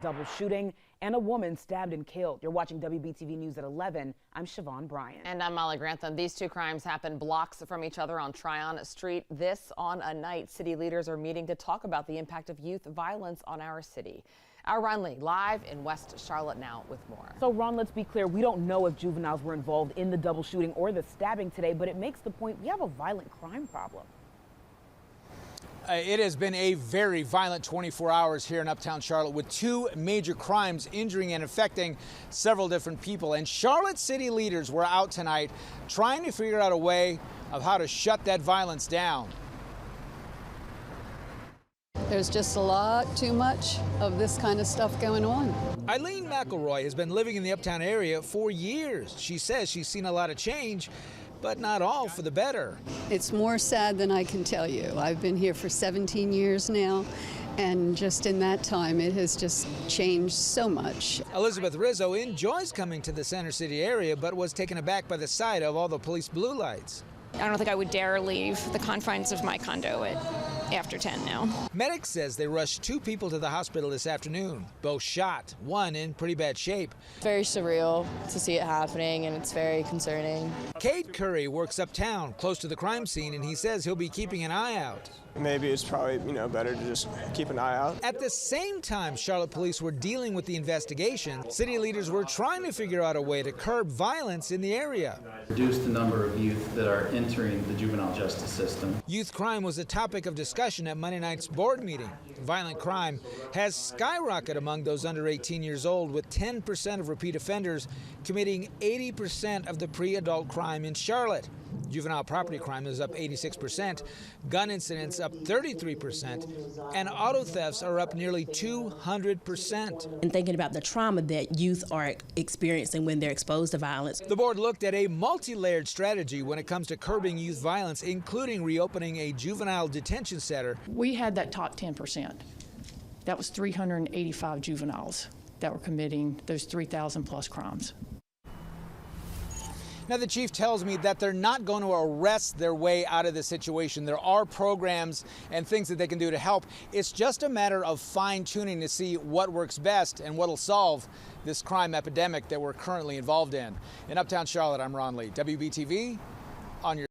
Double shooting and a woman stabbed and killed. You're watching WBTV News at 11. I'm Siobhan Bryant. And I'm Molly Grantham. These two crimes happened blocks from each other on Tryon Street. This on a night city leaders are meeting to talk about the impact of youth violence on our city. Our Ron Lee live in West Charlotte now with more. So Ron, let's be clear. We don't know if juveniles were involved in the double shooting or the stabbing today, but it makes the point we have a violent crime problem. It has been a very violent 24 hours here in Uptown Charlotte with two major crimes injuring and affecting several different people. And Charlotte city leaders were out tonight trying to figure out a way of how to shut that violence down. There's just a lot too much of this kind of stuff going on. Eileen McElroy has been living in the Uptown area for years. She says she's seen a lot of change, but not all for the better. It's more sad than I can tell you. I've been here for 17 years now, and just in that time, it has just changed so much. Elizabeth Rizzo enjoys coming to the Center City area, but was taken aback by the sight of all the police blue lights. I don't think I would dare leave the confines of my condo after 10 now. Medics says they rushed two people to the hospital this afternoon, both shot, one in pretty bad shape. Very surreal to see it happening, and it's very concerning. Cade Curry works uptown, close to the crime scene, and he says he'll be keeping an eye out. Maybe it's probably, better to just keep an eye out. At the same time Charlotte police were dealing with the investigation, city leaders were trying to figure out a way to curb violence in the area. Reduce the number of youth that are entering the juvenile justice system. Youth crime was a topic of discussion at Monday night's board meeting. Violent crime has skyrocketed among those under 18 years old, with 10% of repeat offenders committing 80% of the pre-adult crime in Charlotte. Juvenile property crime is up 86%, gun incidents up 33%, and auto thefts are up nearly 200%. And thinking about the trauma that youth are experiencing when they're exposed to violence. The board looked at a multi-layered strategy when it comes to curbing youth violence, including reopening a juvenile detention center. We had that top 10%. That was 385 juveniles that were committing those 3,000 plus crimes. Now, the chief tells me that they're not going to arrest their way out of the situation. There are programs and things that they can do to help. It's just a matter of fine-tuning to see what works best and what will solve this crime epidemic that we're currently involved in. In Uptown Charlotte, I'm Ron Lee, WBTV on your